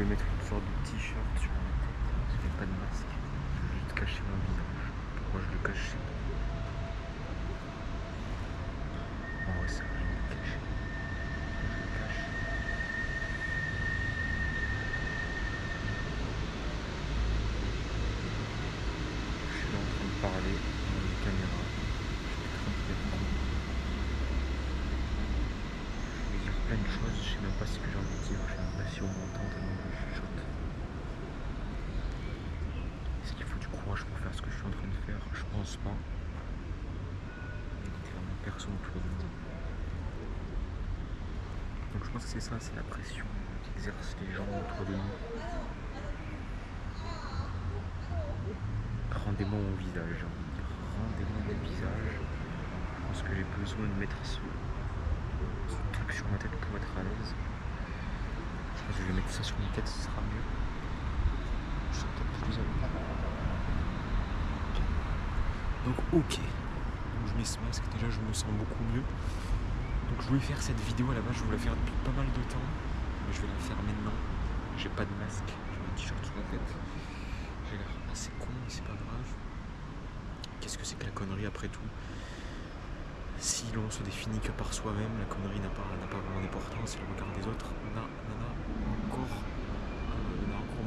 voulais mettre une sorte de t-shirt sur ma tête, parce qu'il n'y a pas de masque. Je voulais juste cacher mon visage. Pourquoi je le cache? En vrai, ça n'a rien à cacher. Pourquoi je le cache? Je suis là en train de parler dans une caméra. Je suis en train de répondre. Je vais dire plein de choses, je sais même pas ce que j'ai envie de dire. Je sais même pas si on m'entend tellement je chuchote. Est-ce qu'il faut du courage pour faire ce que je suis en train de faire? Je pense pas. Il y a littéralement personne autour de moi. Donc je pense que c'est ça, c'est la pression qu'exercent les gens autour de nous. Rendez-moi mon visage, j'ai envie de dire. Rendez-moi mon visage. Je pense que j'ai besoin de mettre ce truc sur ma tête pour être à l'aise. Je pense que je vais mettre ça sur ma tête, ce sera mieux. Je suis peut-être plus à l'aise. Donc ok. Donc je mets ce masque, déjà je me sens beaucoup mieux. Donc je voulais faire cette vidéo à la base, je voulais la faire depuis pas mal de temps. Mais je vais la faire maintenant. J'ai pas de masque, j'ai un t-shirt sur la tête. J'ai l'air assez con, mais c'est pas grave. Qu'est-ce que c'est que la connerie après tout? Si l'on se définit que par soi-même, la connerie n'a pas vraiment d'importance. Le regard des autres n'a encore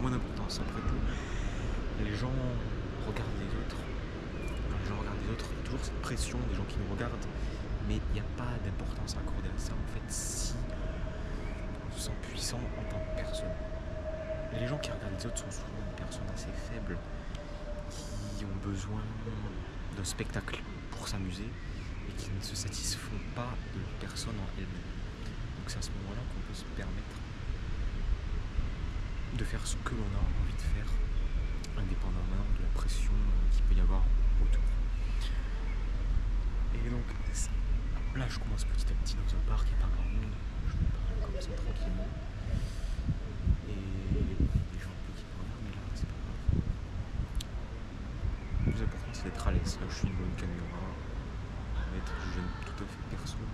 moins d'importance. Après tout, les gens regardent les autres. Quand les gens regardent les autres, il y a toujours cette pression des gens qui nous regardent. Mais il n'y a pas d'importance à accorder à ça. En fait, si on se sent puissant en tant que personne. Les gens qui regardent les autres sont souvent des personnes assez faibles qui ont besoin d'un spectacle pour s'amuser et qui ne se satisfont pas de leur personne en elle-même. Donc c'est à ce moment-là qu'on peut se permettre de faire ce que l'on a envie de faire, indépendamment de la pression qu'il peut y avoir autour. Et donc là je commence petit à petit dans un parc, il n'y a pas grand monde, je me parle comme ça tranquillement. Et les gens un peu qui me regardent, mais là c'est pas grave. Le plus important c'est d'être à l'aise. Là je suis devant une caméra, je gêne tout à fait personne.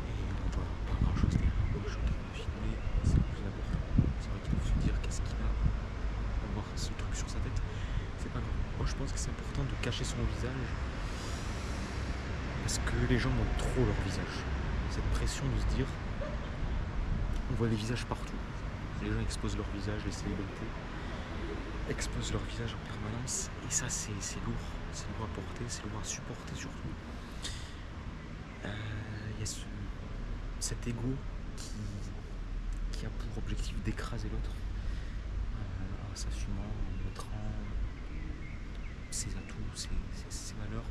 Et on doit pas grand chose derrière moi, je suis en train de filmer, c'est le plus important. C'est vrai qu'il faut se dire qu'est-ce qu'il a à avoir ce truc sur sa tête. C'est pas grave. Moi je pense que c'est important de cacher son visage. Parce que les gens montrent trop leur visage. Cette pression de se dire, on voit les visages partout. Les gens exposent leur visage, les célébrités exposent leur visage en permanence. Et ça, c'est lourd. C'est lourd à porter, c'est lourd à supporter surtout. Il y a cet ego qui a pour objectif d'écraser l'autre. En s'assumant, en montrant ses atouts, ses valeurs,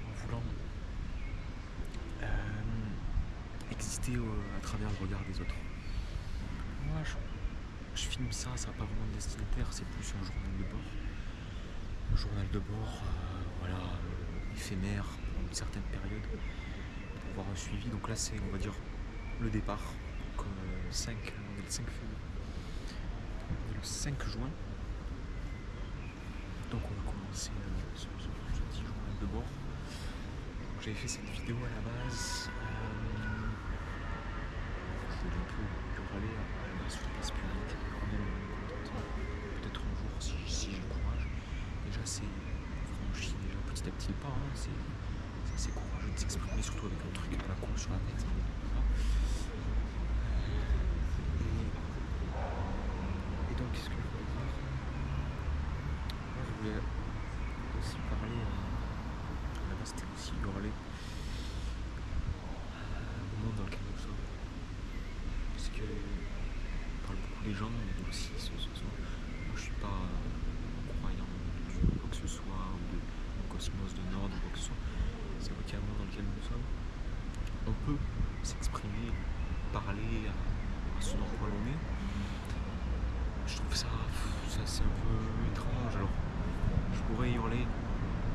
en voulant exister à travers le regard des autres. Moi, je filme ça, ça n'a pas vraiment de destinataire, c'est plus un journal de bord. Un journal de bord, éphémère pour une certaine période, pour avoir un suivi. Donc là, c'est, on va dire, le départ. Donc, on est le 5 février. On est le 5 juin. Donc on va commencer ce petit journal de bord. J'avais fait cette vidéo à la base. Je voulais un peu râler à la base sur la place publique. Peut-être un jour si j'ai le courage. Déjà c'est franchi déjà petit à petit le pas. C'est assez courageux de s'exprimer, surtout avec un truc à la con sur la tête. Et donc qu'est-ce que je voulais dire? Moi je voulais aussi parler. Là-bas c'était aussi hurler au monde dans lequel nous sommes. Parce que on parle beaucoup des gens, mais aussi ce soir. Moi je suis pas croyant de Dieu ou quoi que ce soit, ou de cosmos de Nord ou quoi que ce soit. C'est vrai qu'il y a un monde dans lequel nous sommes. On peut s'exprimer, parler à ce dans quoi l'on est. Je trouve ça c'est un peu étrange. Alors je pourrais hurler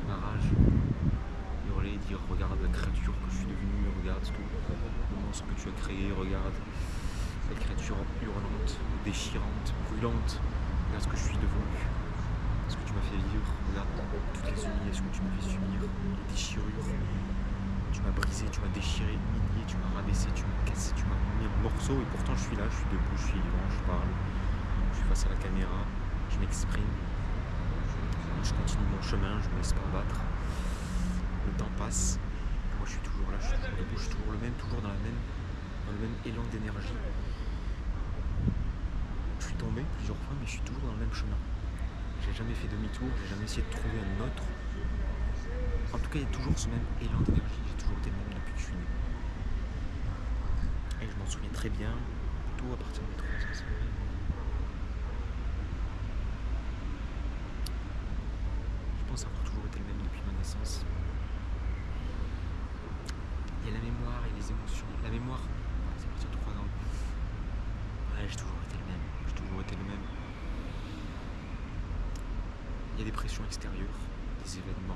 ma rage, hurler, dire regarde la créature que je suis devenue, regarde le monstre que tu as créé, regarde cette créature hurlante, déchirante, brûlante, regarde ce que je suis devenu, ce que tu m'as fait vivre, regarde toutes les humiliations que tu m'as fait subir, les déchirures tu m'as brisé, tu m'as déchiré, humilié, tu m'as rabaissé, tu m'as cassé, tu m'as mis en morceaux. Et pourtant, je suis là, je suis debout, je suis vivant, je parle. Je suis face à la caméra, je m'exprime. Je continue mon chemin, je ne me laisse pas battre. Le temps passe. Moi, je suis toujours là, je suis toujours debout, je suis toujours le même, toujours dans le même élan d'énergie. Je suis tombé plusieurs fois, mais je suis toujours dans le même chemin. J'ai jamais fait demi-tour, j'ai jamais essayé de trouver un autre. En tout cas, il y a toujours ce même élan d'énergie. J'ai toujours été le même depuis que je suis né. Et je m'en souviens très bien, tout à partir de mes 3 ans. Je pense avoir toujours été le même depuis ma naissance. Il y a la mémoire et les émotions. La mémoire, c'est à partir de 3 ans. Ouais, j'ai toujours été le même. J'ai toujours été le même. Il y a des pressions extérieures, des événements,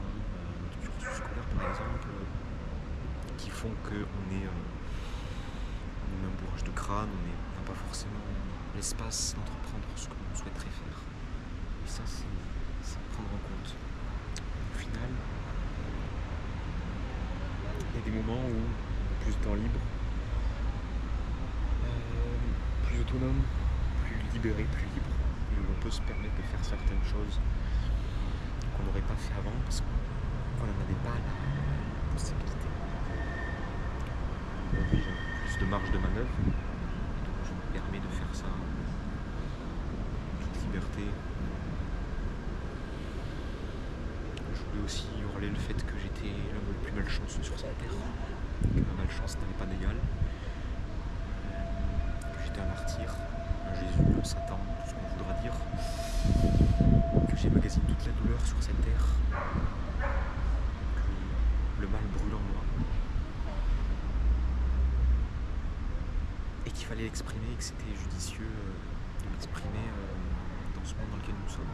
du cursus scolaire par exemple, qui font qu'on est un bourrage de crâne, on n'a pas forcément l'espace d'entreprendre ce que l'on souhaiterait faire. Et ça, c'est à prendre en compte. Au final, il y a des moments où on a plus de temps libre, plus autonome, plus libéré, plus libre, et où on peut se permettre de faire certaines choses qu'on n'aurait pas fait avant parce qu'on n'en avait pas la possibilité. Aujourd'hui, j'ai plus de marge de manœuvre, donc je me permets de faire ça en toute liberté. Je voulais aussi hurler le fait que j'étais l'homme le plus malchanceux sur cette terre, que ma malchance n'avait pas d'égal, que j'étais un martyr, un Jésus, un Satan, tout ce qu'on voudra dire, que j'emmagasine toute la douleur sur cette terre, que le mal brûle en moi, et qu'il fallait l'exprimer, et que c'était judicieux de l'exprimer dans ce monde dans lequel nous sommes.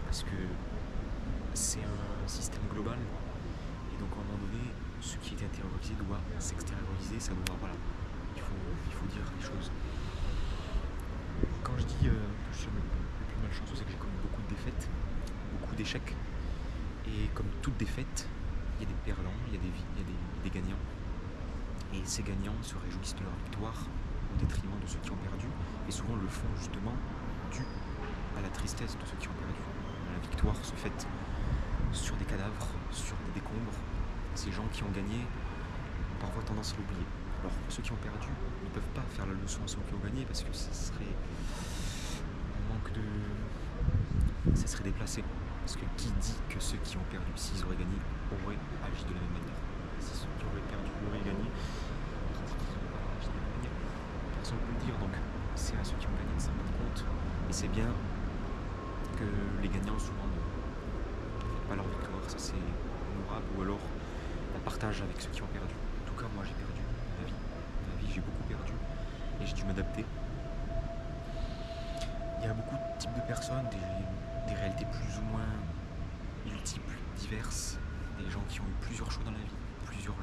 Parce que c'est un système global, et donc à un moment donné, ce qui est intériorisé doit s'extérioriser, ça doit, voilà, il faut dire les choses. Quand je dis que je suis le plus malchanceux, c'est que j'ai connu beaucoup de défaites, beaucoup d'échecs, et comme toute défaite, il y a des perdants, il y a des gagnants. Et ces gagnants se réjouissent de leur victoire au détriment de ceux qui ont perdu, et souvent le font justement dû à la tristesse de ceux qui ont perdu. La victoire se fait sur des cadavres, sur des décombres. Ces gens qui ont gagné ont parfois tendance à l'oublier. Alors ceux qui ont perdu ne peuvent pas faire la leçon à ceux qui ont gagné parce que ce serait un manque de... ça serait déplacé. Parce que qui dit que ceux qui ont perdu, s'ils auraient gagné, auraient agi de la même manière? Si ceux qui auraient perdu auraient gagné, qui dit qu'ils auraient agi de la même manière? Personne ne peut le dire, donc c'est à ceux qui ont gagné de s'en rendre compte. Et c'est bien que les gagnants souvent ne fêtent pas leur victoire, ça c'est honorable, ou alors la partage avec ceux qui ont perdu. En tout cas, moi j'ai perdu ma vie. Ma vie, j'ai beaucoup perdu et j'ai dû m'adapter. Il y a beaucoup de types de personnes, des réalités plus ou moins multiples, diverses, des gens qui ont eu plusieurs choix dans la vie, plusieurs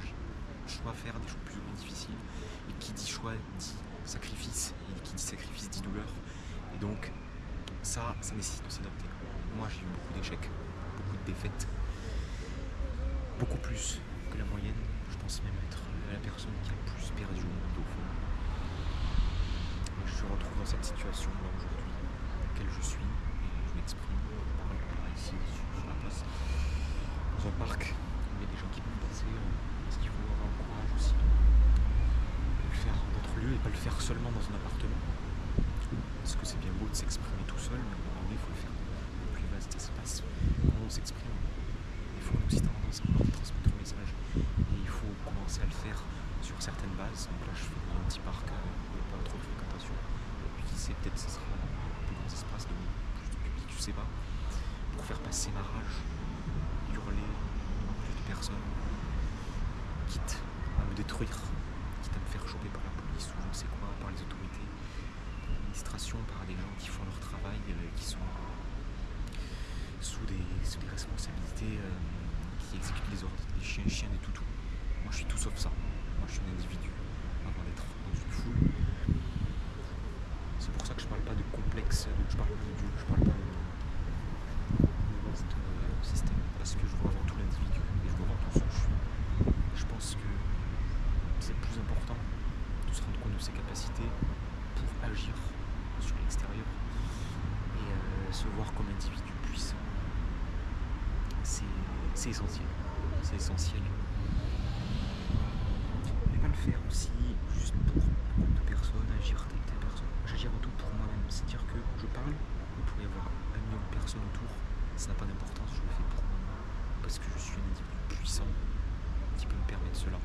choix à faire, des choix plus ou moins difficiles. Et qui dit choix dit sacrifice, et qui dit sacrifice dit douleur. Et donc, ça nécessite de s'adapter. Moi, j'ai eu beaucoup d'échecs, beaucoup de défaites, beaucoup plus que la moyenne. Je pense même être la personne qui a le plus perdu au monde au fond. Et je me retrouve dans cette situation là aujourd'hui, dans laquelle je suis, et je m'exprime, je parle ici, sur la place, dans un parc, où il y a des gens qui peuvent passer, parce qu'il faut avoir le courage aussi de le faire dans d'autres lieux et pas le faire seulement dans un appartement. Parce que c'est bien beau de s'exprimer tout seul, mais à un moment donné, il faut le faire dans le plus vaste espace. Quand on s'exprime, il faut aussi tendance à vouloir transmettre le message. Et il faut commencer à le faire sur certaines bases. Donc là, je fais dans un petit parc où il n'y a pas trop de fréquentation. Et puis qui sait, peut-être que ce sera un plus grand espace de plus de public, je sais pas. Pour faire passer ma rage, hurler devant plus de personnes, quitte à me détruire, quitte à me faire choper par la police ou je ne sais quoi, par les autorités, par l'administration, par des gens qui font leur travail, qui sont sous des responsabilités, qui exécutent les ordres, des chiens, des toutous. Moi je suis tout sauf ça. Moi je suis un individu avant d'être dans une foule. C'est pour ça que je parle pas de complexe, je parle pas de Dieu, je parle pas de système, parce que je vois avant tout l'individu et je vois avant tout ce que je suis. Je c'est le plus important, de se rendre compte de ses capacités pour agir sur l'extérieur et se voir comme individu puissant. C'est essentiel. C'est essentiel. Mais pas le faire aussi juste pour un groupe de personnes, agir telle personne. J'agis avant tout pour moi-même. C'est-à-dire que je parle, il pourrait y avoir 1 million de personnes autour. Ça n'a pas d'importance, je le fais pour moi-même. Parce que je suis un individu puissant qui peut me permettre cela.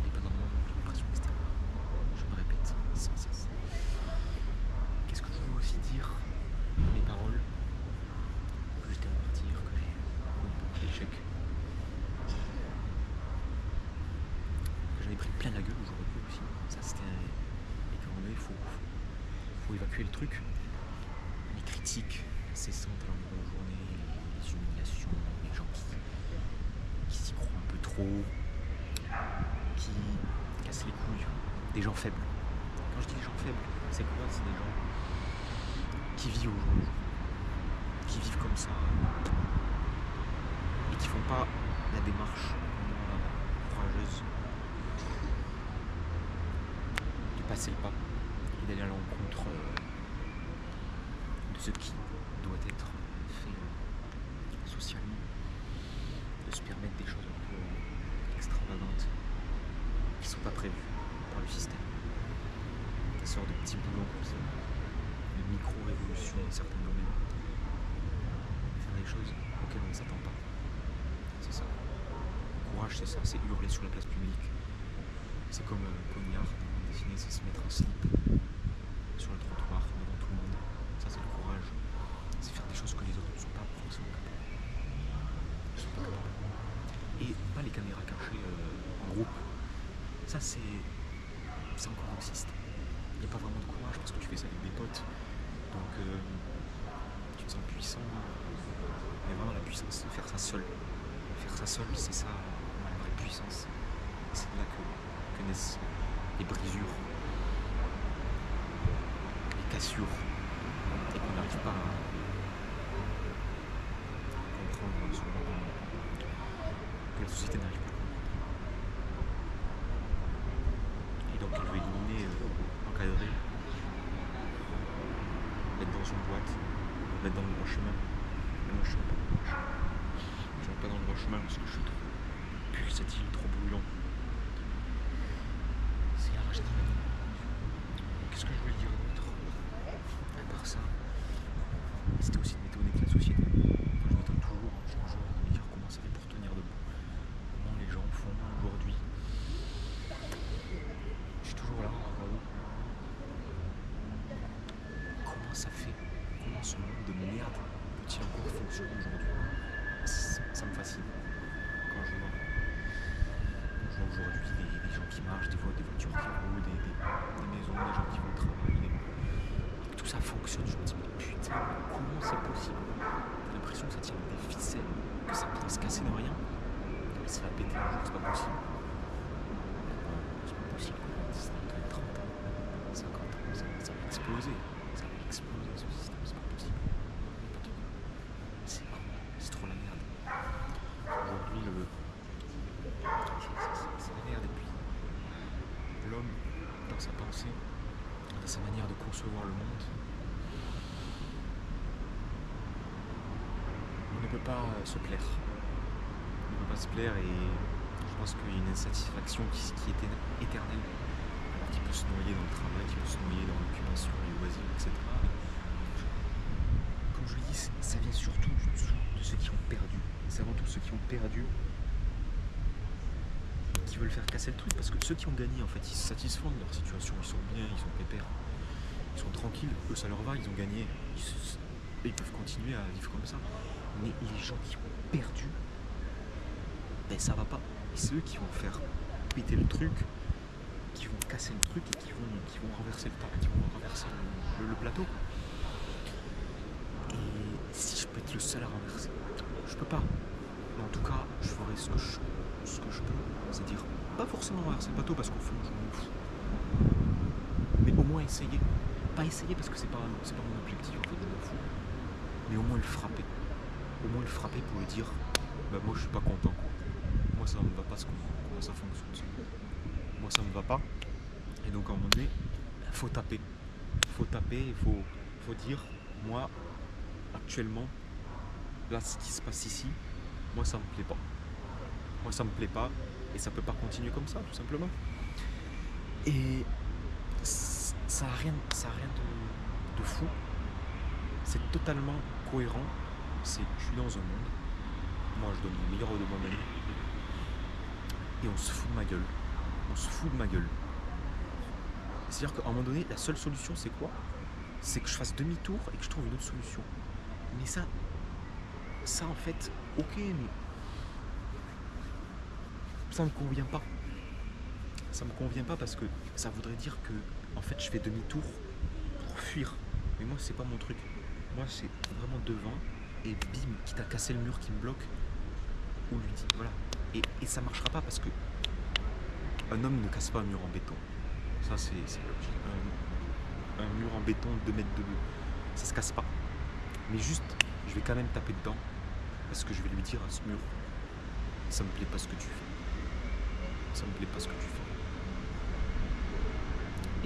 Indépendamment d'une pression extérieure. Je me répète sans cesse. Qu'est-ce que je veux aussi dire? Mes paroles, que j'étais un martyr, que j'ai eu beaucoup d'échecs, que j'avais pris plein la gueule aujourd'hui aussi. Ça c'était et qu'à un moment donné, faut évacuer le truc. Les critiques incessantes à longueur de journée, les humiliations, les gens qui s'y croient un peu trop, qui cassent les couilles, des gens faibles. Quand je dis des gens faibles, c'est quoi? C'est des gens qui vivent au jour le jour, qui vivent comme ça et qui font pas la démarche courageuse de passer le pas et d'aller à l'encontre de ce qui doit être fait socialement, de se permettre des choses un peu extravagantes qui ne sont pas prévues par le système. Des sortes de petits boulons comme ça, de micro-révolutions dans certains domaines. Faire des choses auxquelles on ne s'attend pas. C'est ça. Le courage, c'est ça, c'est hurler sur la place publique. C'est comme Pognard dans dessiné, c'est se mettre en slip sur le trottoir devant tout le monde. Ça, c'est le courage. C'est faire des choses que les autres ne sont pas forcément capables. Ils sont pas capables. Et pas les caméras cachées en groupe. Ça, c'est encore raciste. Il n'y a pas vraiment de courage parce que tu fais ça avec des potes. Donc, tu te sens puissant. Mais vraiment, la puissance, c'est de faire ça seul. Faire ça seul, c'est ça, la vraie puissance. C'est de là que naissent les brisures, les cassures, et qu'on n'arrive pas à comprendre souvent, que la société n'arrive pas à comprendre. Et donc, elle veut éliminer, encadrer, mettre dans une boîte, mettre dans le droit chemin. Mais moi, je ne suis pas dans le droit chemin. Je ne suis pas dans le droit chemin parce que je suis trop pulsatile, trop bouillant. C'est la rage d'Armageddon. Qu'est-ce que je voulais dire d'autre? À part ça, c'était aussi de m'étonner de la société. Enfin, je m'étonne toujours, chaque jour, de me dire comment ça fait pour tenir debout. Comment les gens font aujourd'hui. Je suis toujours là, bravo. Comment ça fait? Comment ce monde de merde peut-il encore fonctionner aujourd'hui? Ça me fascine quand je vois aujourd'hui des gens qui marchent, des voitures qui roulent, des maisons, des gens qui vont au travail. Tout ça fonctionne. Je me dis, mais putain, comment c'est possible? J'ai l'impression que ça tient des ficelles, que ça pourrait se casser de rien. Mais ça va péter un jour, c'est pas possible. C'est pas possible. C'est dans 30 ans, 50 ans, ça va exploser. Ça va exploser ce système, c'est pas possible. C'est trop la merde. Aujourd'hui, c'est la merde. Et puis, l'homme, dans sa pensée, dans sa manière de concevoir le monde, on ne peut pas se plaire. On ne peut pas se plaire et je pense qu'il y a une insatisfaction qui est éternelle. Alors qu'il peut se noyer dans le travail, qui peut se noyer dans l'occupation, les loisirs, etc. Comme je le dis, ça vient surtout du dessous de ceux qui ont perdu. C'est avant tout ceux qui ont perdu qui veulent faire casser le truc, parce que ceux qui ont gagné, en fait, ils se satisfont de leur situation, ils sont bien, ils sont pépères, ils sont tranquilles, eux ça leur va, ils ont gagné, ils peuvent continuer à vivre comme ça. Mais les gens qui ont perdu, ben ça va pas. Et c'est eux qui vont faire péter le truc, qui vont casser le truc et qui vont renverser le temps, qui vont renverser le plateau. Et si je peux être le seul à renverser, je peux pas. Mais en tout cas, je ferai ce que je peux, c'est-à-dire pas forcément renverser le plateau parce qu'au fond je m'en fous. Mais au moins essayer. Pas essayer parce que c'est pas mon objectif, en fait, je m'en fous. Mais au moins le frapper. Au moins le frapper pour lui dire bah moi je suis pas content quoi. Moi ça me va pas comment ça fonctionne. moi ça me va pas. Et donc à un moment donné, faut taper. Faut taper, faut dire, moi, actuellement, là ce qui se passe ici, moi ça me plaît pas. Moi ça me plaît pas et ça peut pas continuer comme ça, tout simplement. Et ça a rien de fou. C'est totalement cohérent. C'est que je suis dans un monde. Moi je donne le meilleur de moi-même. Et on se fout de ma gueule. On se fout de ma gueule. C'est-à-dire qu'à un moment donné, la seule solution c'est quoi? C'est que je fasse demi-tour et que je trouve une autre solution. Mais ça en fait, ok, mais ça me convient pas. Ça me convient pas parce que ça voudrait dire que en fait je fais demi-tour pour fuir. Mais moi c'est pas mon truc. Moi c'est vraiment devant et bim, quitte à casser le mur qui me bloque ou lui dit voilà. Et ça marchera pas parce que un homme ne casse pas un mur en béton. Ça c'est un mur en béton de 2 mètres de haut. Ça se casse pas. Mais juste, je vais quand même taper dedans parce que je vais lui dire à ce mur, ça me plaît pas ce que tu fais. Ça me plaît pas ce que tu fais.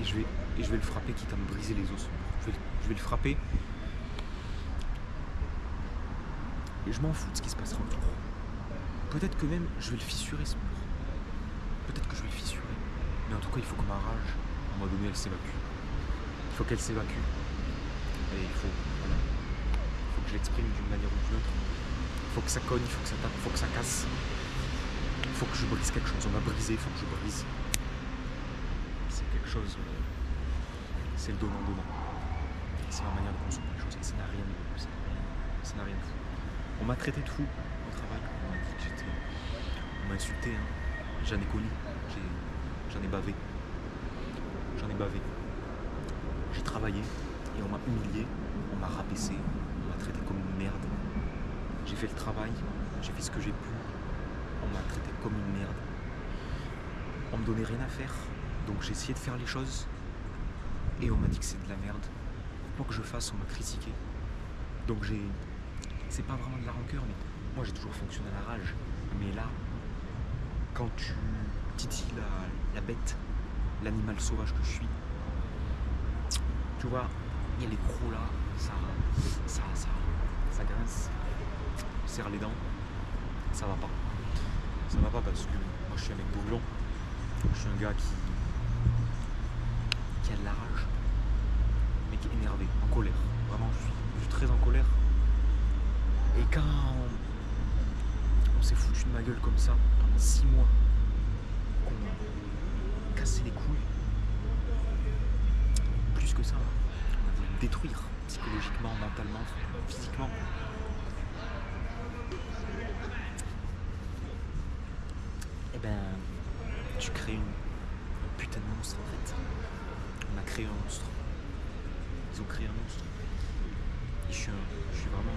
Et je vais le frapper quitte à me briser les os. Je vais le frapper. Et je m'en fous de ce qui se passera autour. Peut-être que même je vais le fissurer ce mur. Peut-être que je vais le fissurer. Mais en tout cas, il faut que ma rage, à un moment donné, elle s'évacue. Il faut qu'elle s'évacue. Et il faut que je l'exprime d'une manière ou d'une autre. Il faut que ça cogne, il faut que ça tape, il faut que ça casse. Il faut que je brise quelque chose. On m'a brisé, il faut que je brise. C'est quelque chose. C'est le donnant-donnant. C'est ma manière de consommer les choses. Et ça n'a rien de fou. Ça n'a rien de fou. On m'a traité de fou au travail. On m'a dit que j'étais. On m'a insulté. Hein. J'en ai connu. J'en ai bavé. J'en ai bavé. J'ai travaillé et on m'a humilié. On m'a rabaissé. On m'a traité comme une merde. J'ai fait le travail. J'ai fait ce que j'ai pu. On m'a traité comme une merde. On me donnait rien à faire. Donc j'ai essayé de faire les choses. Et on m'a dit que c'est de la merde. Quoi que je fasse, on m'a critiqué. Donc c'est pas vraiment de la rancœur, mais moi j'ai toujours fonctionné à la rage. Mais là, quand tu titilles la bête, l'animal sauvage que je suis, tu vois, il y a les crocs là, ça grince, serre les dents, ça va pas. Ça va pas parce que moi je suis un mec brûlant. Je suis un gars qui a de la rage, mais qui est énervé, en colère. Vraiment, je suis très en colère. Et quand on s'est foutu de ma gueule comme ça pendant 6 mois, qu'on m'a cassé les couilles, plus que ça, on a voulu me détruire psychologiquement, mentalement, physiquement. Et ben, tu crées un putain de monstre en fait. On a créé un monstre. Ils ont créé un monstre. Et je suis vraiment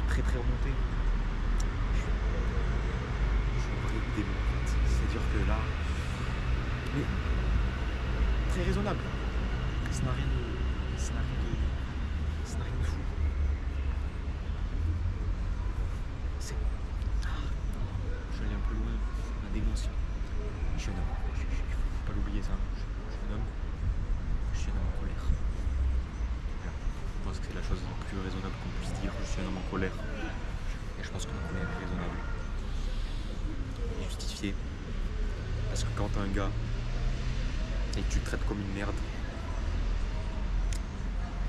très très remonté. Je suis un vrai démon en fait. C'est-à-dire que là, mais très raisonnable. Ça n'a rien de fou. C'est. Je vais aller un peu loin. La démence. Je suis un homme. Il ne faut pas l'oublier ça. Je suis un homme. Je suis un homme en colère. Je pense que c'est la chose la plus raisonnable qu'on puisse dire. Je suis un homme en colère. Et je pense que ma colère est raisonnable. Et justifiée. Parce que quand t'as un gars et que tu le traites comme une merde,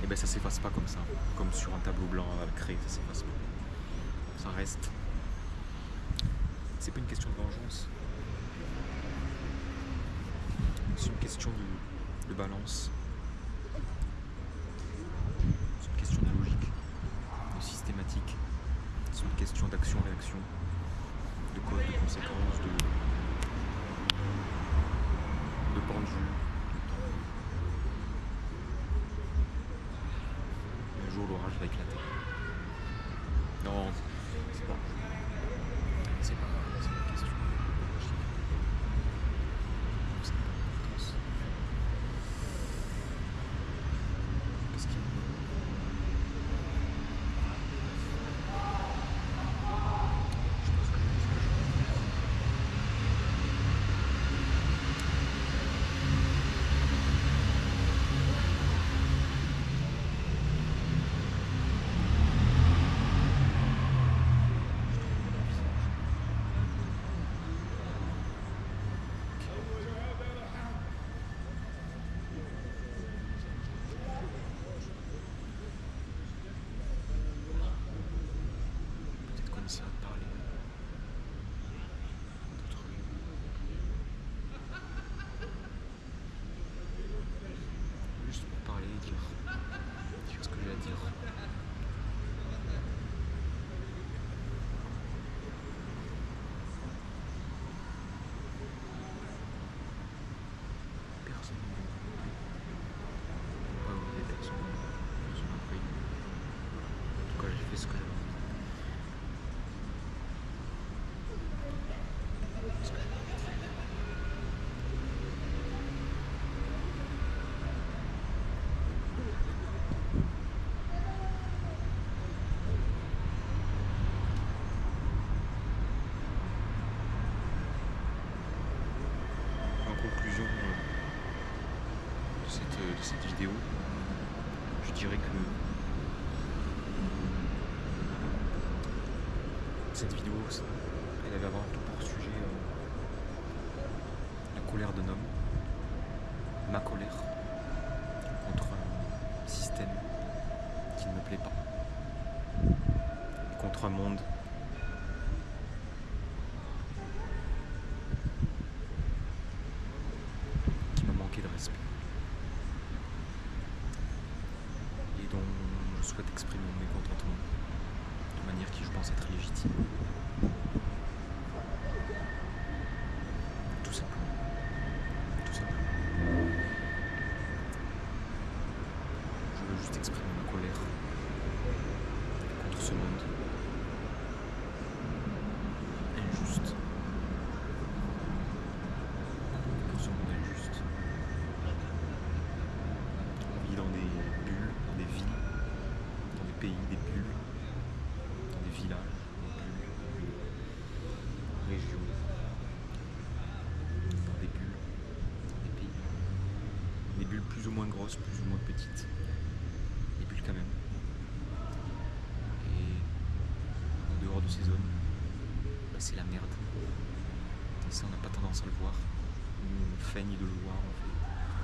et ben ça s'efface pas comme ça. Comme sur un tableau blanc à la craie, ça s'efface pas. Ça reste. C'est pas une question de vengeance. C'est une question de balance. C'est une question de logique, de systématique. C'est une question d'action-réaction, de cause, de conséquence, de pendule. Un jour l'orage va éclater. Non, c'est pas. C'est pas une question. C'est pas d'importance. Parce qu'il je pense que cette vidéo, je dirais que cette vidéo, elle avait avant tout pour sujet la colère d'un homme, ma colère contre un système qui ne me plaît pas, contre un monde qui m'a manqué de respect et dont je souhaite exprimer mon mécontentement de manière qui je pense être légitime. Tout simplement. Tout simplement. Je veux juste exprimer ma colère contre ce monde injuste. Contre ce monde injuste. On vit dans des bulles, dans des villes, dans des pays, des bulles, dans des villages, des bulles, régions, dans des bulles, dans des pays. Des bulles plus ou moins grosses, plus ou moins petites. Des bulles quand même. Et en dehors de ces zones, bah, c'est la merde. Et ça, on n'a pas tendance à le voir. On feigne de le voir,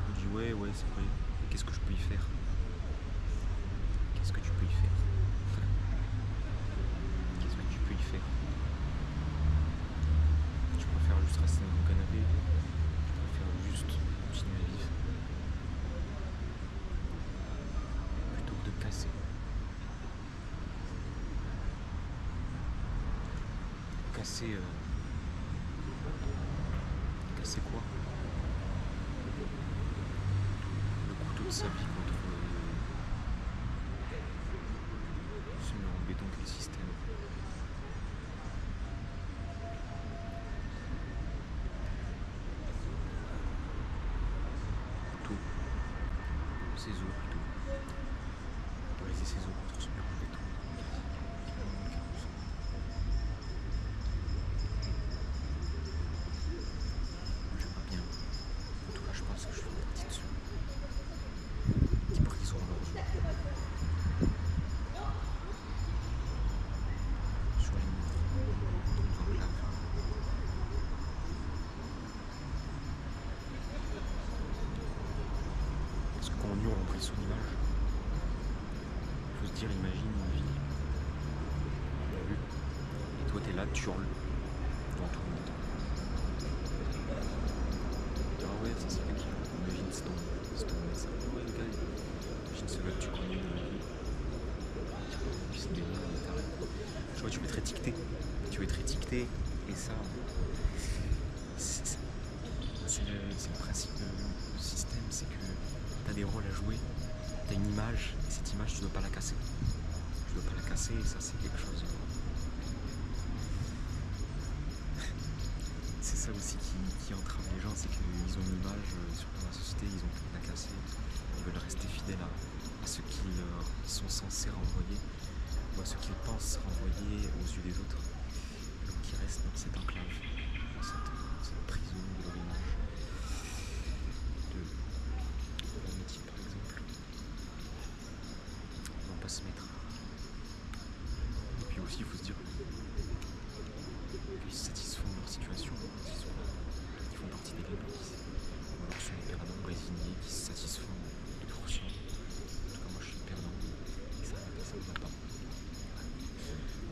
on dit ouais, c'est vrai. Et qu'est-ce que je peux y faire? Qu'est-ce que tu peux y faire? Qu'est-ce que tu peux y faire? Tu préfères juste rester dans mon canapé? Tu préfères juste continuer à vivre? Plutôt que de casser. Casser quoi? Le couteau de sa vie contre ce mur en béton qu'est le système. Plutôt ses os plutôt. Briser ses os contre ce mur en béton. J'aimerais bien. En tout cas, je pense que je fais partie de ceux qui briseront leurs os sur les murs de nos enclaves. Parce que quand on hurle, on brise son image. Il faut se dire, imagine une ville. Et toi, t'es là, tu hurles devant tout le monde. Ah ouais, ça c'est vrai qu'il imagine c'est ton médecin. Ouais, le gars, imagine ce gars que tu connais dans la vie. Puis c'est des mots, tu vois, tu vas être étiqueté. Tu vas être étiqueté. Et ça, c'est le principe du système, c'est que tu as des rôles à jouer, tu as une image, et cette image, tu dois pas la casser. Tu dois pas la casser, et ça, c'est quelque chose. C'est ça aussi qui entrave les gens, c'est qu'ils ont une image, surtout dans la société, ils ont peur de la casser. Ils veulent rester fidèles à ce qu'ils sont censés renvoyer, ou à ce qu'ils pensent renvoyer aux yeux des autres. Donc ils restent dans cette enclave, dans cette prison de leur image. De leur métier par exemple. Ils vont pas se mettre. Et puis aussi il faut se dire qu'ils se satisfont de leur situation, qui font partie des gagnants, ou alors sont des perdants résignés qui se satisfont de leur sort. En tout cas moi je suis perdant et ça ne va pas.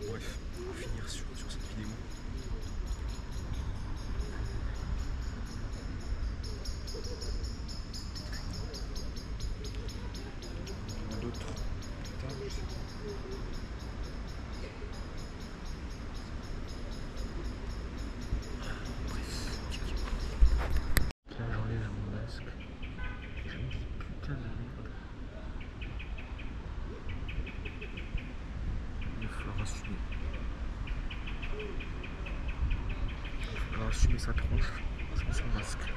Bref, on va finir sur cette vidéo. Il y en a d'autres plus tard, je sais pas. Là j'enlève mon masque. Je me dis putain de merde. Il va falloir assumer. Il va falloir assumer sa tronche. Je mets son masque.